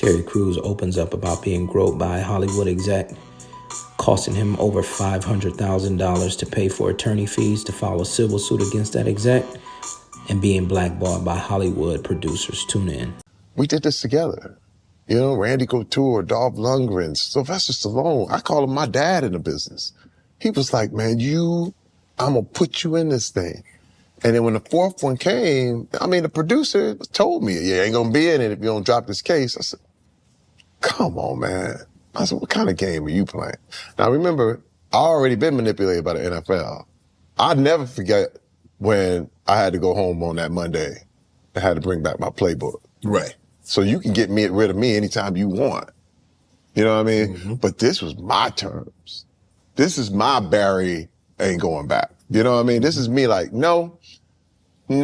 Terry Crews opens up about being groped by a Hollywood exec, costing him over $500,000 to pay for attorney fees to file a civil suit against that exec, and being blackballed by Hollywood producers. Tune in. We did this together. You know, Randy Couture, Dolph Lundgren, Sylvester Stallone. I call him my dad in the business. He was like, man, I'm going to put you in this thing. And then when the fourth one came, I mean, the producer told me, you ain't going to be in it if you don't drop this case. I said, come on, man. I said, what kind of game are you playing? Now, remember, I already been manipulated by the NFL. I'd never forget when I had to go home on that Monday. I had to bring back my playbook. Right. So you can get rid of me anytime you want. You know what I mean? Mm-hmm. But this was my terms. This is my Barry ain't going back. You know what I mean? This is me like, no, I'm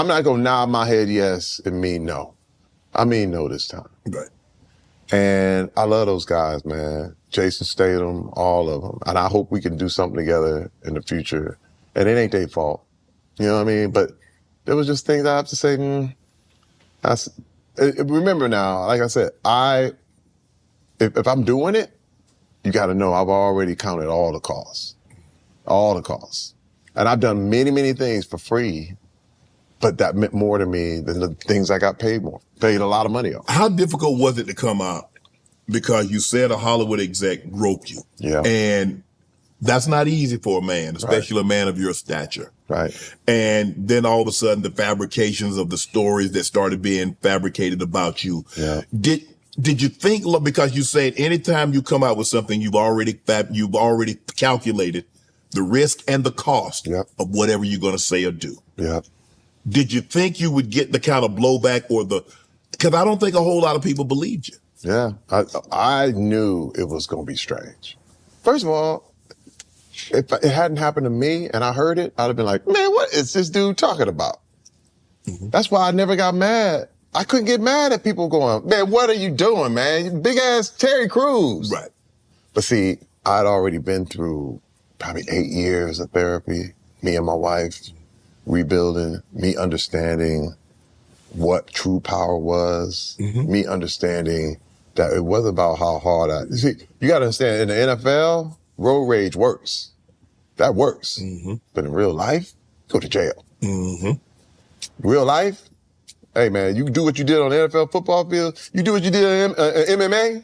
not going to nod my head yes and mean no. I mean no this time. Right. And I love those guys, man. Jason Statham, all of them. And I hope we can do something together in the future. And it ain't their fault. You know what I mean? But there was just things I have to say, remember now, like I said, if I'm doing it, you got to know I've already counted all the costs. All the costs. And I've done many, many things for free, but that meant more to me than the things I got paid a lot of money on. How difficult was it to come out? Because you said a Hollywood exec groped you. Yeah. And that's not easy for a man, especially Right. a man of your stature. Right. And then all of a sudden the fabrications of the stories that started being fabricated about you. Yeah. Did you think, because you said anytime you come out with something, you've already calculated the risk and the cost Yep. of whatever you're going to say or do. Yeah. Did you think you would get the kind of blowback because I don't think a whole lot of people believed you. Yeah. I knew it was going to be strange. First of all, if it hadn't happened to me and I heard it, I'd have been like, man, what is this dude talking about? Mm-hmm. That's why I never got mad. I couldn't get mad at people going, man, what are you doing, man? Big ass Terry Crews. Right. But see, I'd already been through probably 8 years of therapy, me and my wife, rebuilding, me understanding what true power was, mm-hmm. me understanding that it wasn't about how hard see, you got to understand, in the NFL, road rage works. That works. Mm-hmm. But in real life, go to jail. Mm-hmm. Real life, hey man, you do what you did on the NFL football field, you do what you did in MMA,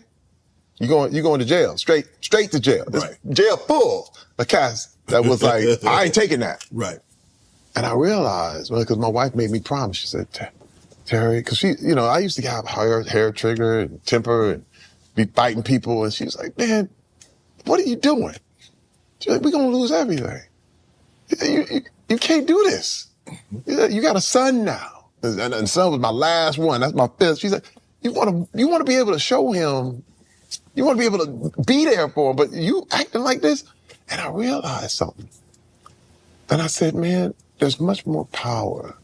you're going to jail, straight to jail. Right. Jail full of cats that was like, I ain't taking that. Right. And I realized, because my wife made me promise, she said, Terry, because she, I used to have hair trigger and temper and be fighting people. And she was like, man, what are you doing? She's like, we're going to lose everything. You can't do this. You got a son now. And son was my last one. That's my fifth. She's like, you want to be able to show him, you want to be able to be there for him, but you acting like this? And I realized something. And I said, man, there's much more power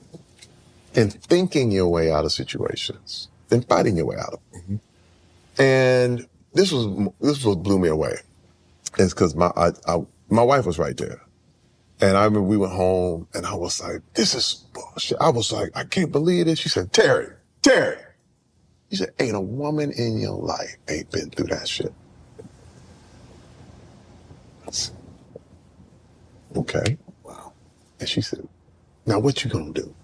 in thinking your way out of situations than fighting your way out of them. Mm-hmm. And this was what blew me away. It's because my wife was right there. And I remember we went home and I was like, this is bullshit. I was like, I can't believe this. She said, Terry. She said, ain't a woman in your life ain't been through that shit. I said, okay. Wow. And she said, now what you gonna do?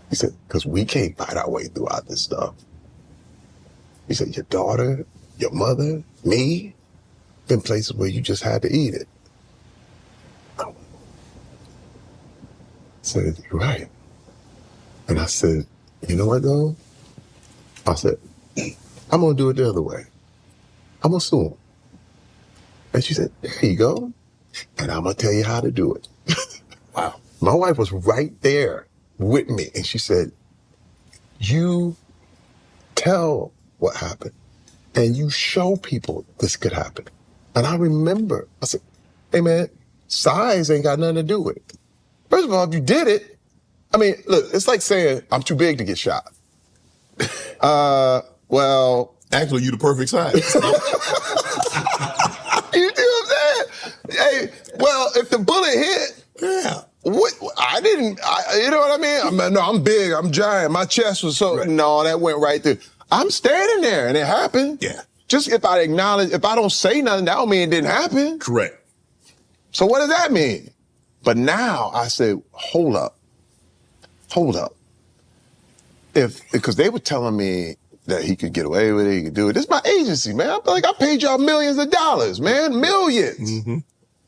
He said, because we can't fight our way throughout this stuff. He said, your daughter, your mother, me, been places where you just had to eat it. I said, you're right. And I said, you know what though? I said, I'm gonna do it the other way. I'm gonna sue him. And she said, there you go. And I'm gonna tell you how to do it. Wow. My wife was right there with me. And she said, you tell what happened and you show people this could happen. And I remember, I said, hey man, size ain't got nothing to do with it. First of all, if you did it, I mean, look, it's like saying I'm too big to get shot. Well. Actually, you the perfect size. You see what I'm saying? Hey, well, if the bullet hit, yeah. You know what I mean? No, I'm big, I'm giant. My chest was so, right. No, that went right through. I'm standing there and it happened. Yeah. Just if I acknowledge, if I don't say nothing, that don't mean it didn't happen. Correct. So what does that mean? But now I said, hold up. Because they were telling me that he could get away with it, he could do it. This is my agency, man. I'm like, I paid y'all millions of dollars, man, millions. Mm-hmm.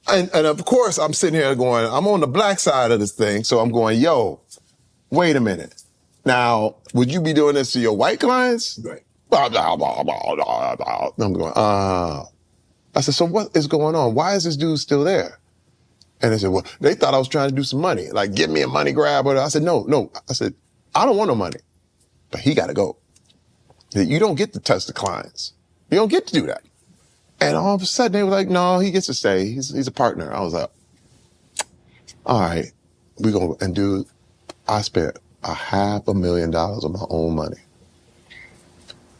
And of course, I'm sitting here going, I'm on the black side of this thing, so I'm going, yo, wait a minute. Now, would you be doing this to your white clients? Right. I'm going, I said, so what is going on? Why is this dude still there? And they said, well, they thought I was trying to do some money, like give me a money grab. I said, no. I said, I don't want no money, but he got to go. You don't get to touch the clients. You don't get to do that. And all of a sudden they were like, no, he gets to stay. He's a partner. I was like, all right, we're going to, and dude, I spent $500,000 of my own money.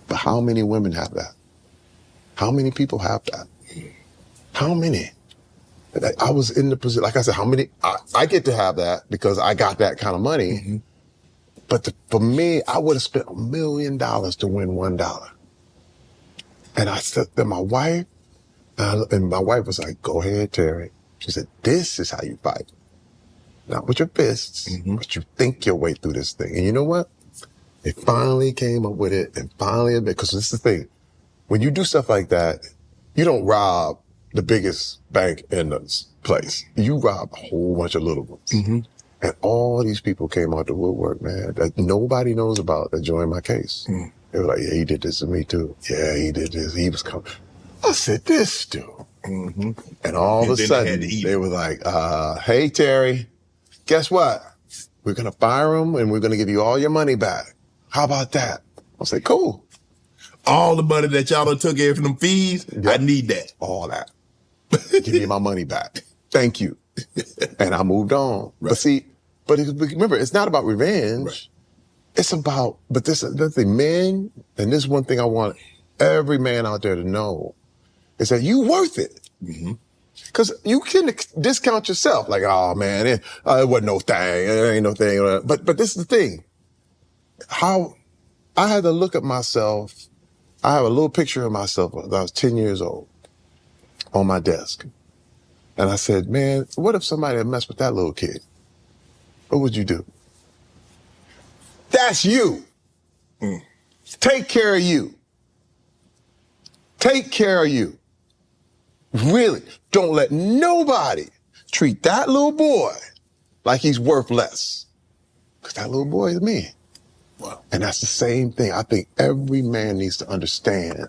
But how many women have that? How many people have that? How many? I was in the position, like I said, how many? I get to have that because I got that kind of money. Mm-hmm. But for me, I would have spent $1 million to win $1. And I said to my wife, and my wife was like, go ahead, Terry. She said, this is how you fight. Not with your fists, mm-hmm. but you think your way through this thing. And you know what? They finally came up with it and finally, because this is the thing. When you do stuff like that, you don't rob the biggest bank in the place. You rob a whole bunch of little ones. Mm-hmm. And all these people came out the woodwork, man, that nobody knows about that joined my case. Mm. They were like, yeah, he did this to me too. Yeah, he did this. He was coming. I said, this dude. Mm-hmm. And all of a sudden, they were like, hey, Terry, guess what? We're going to fire him and we're going to give you all your money back. How about that? I said, cool. All the money that y'all done took in from them fees, yep. I need that. All that. Give me my money back. Thank you. And I moved on. Right. But remember, it's not about revenge. Right. It's about, but this thing, men, and this is one thing I want every man out there to know, is that you worth it. Mm-hmm. Because you can discount yourself, like, oh man, it wasn't no thing, it ain't no thing. But this is the thing. How I had to look at myself. I have a little picture of myself when I was 10 years old on my desk. And I said, man, what if somebody had messed with that little kid? What would you do? That's you. Mm. Take care of you. Take care of you. Really, don't let nobody treat that little boy like he's worth less. Because that little boy is me. Wow. And that's the same thing. I think every man needs to understand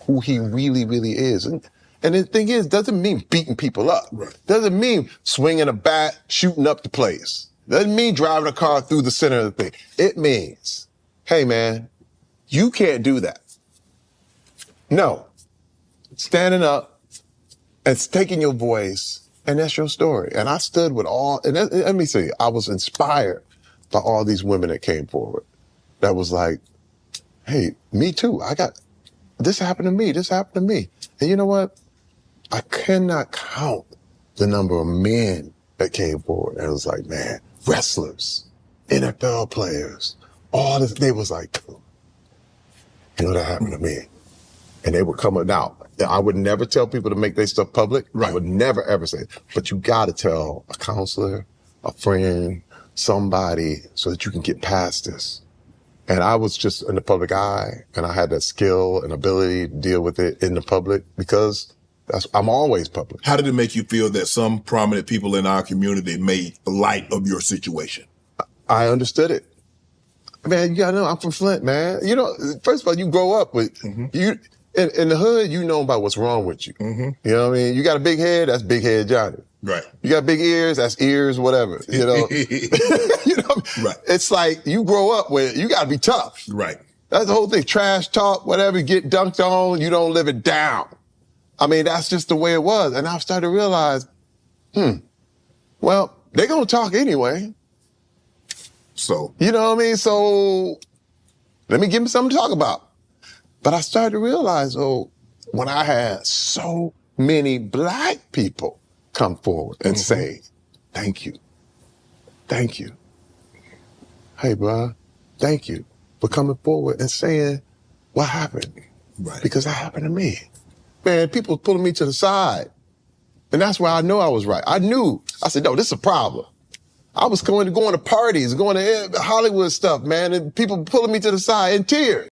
who he really, really is. And the thing is, doesn't mean beating people up. Right. Doesn't mean swinging a bat, shooting up the place. Doesn't mean driving a car through the center of the thing. It means, hey man, you can't do that. No. Standing up and taking your voice, and that's your story. And I stood with all, and let me say, I was inspired by all these women that came forward. That was like, hey, me too. This happened to me. This happened to me. And you know what? I cannot count the number of men that came forward. And it was like, man, wrestlers, NFL players, all this. They was like, you know, that happened to me. And they were coming out. I would never tell people to make their stuff public. Right. I would never, ever say it. But you got to tell a counselor, a friend, somebody, so that you can get past this. And I was just in the public eye, and I had that skill and ability to deal with it in the public because I'm always public. How did it make you feel that some prominent people in our community made light of your situation? I understood it. Man, you gotta know, I'm from Flint, man. You know, first of all, you grow up with, you in the hood, you know about what's wrong with you. Mm-hmm. You know what I mean? You got a big head, that's big head Johnny. Right. You got big ears, that's ears, whatever. You know? You know, right. It's like you grow up with, you gotta be tough. Right. That's the whole thing. Trash talk, whatever, get dunked on, you don't live it down. I mean, that's just the way it was. And I started to realize, well, they're gonna talk anyway. So. You know what I mean? So let me give them something to talk about. But I started to realize, when I had so many black people come forward and say, thank you. Thank you. Hey, bro, thank you. for coming forward and saying what happened. Right. Because that happened to me. Man, people pulling me to the side. And that's where I know I was right. I knew. I said, no, this is a problem. I was going to parties, going to Hollywood stuff, man, and people pulling me to the side in tears.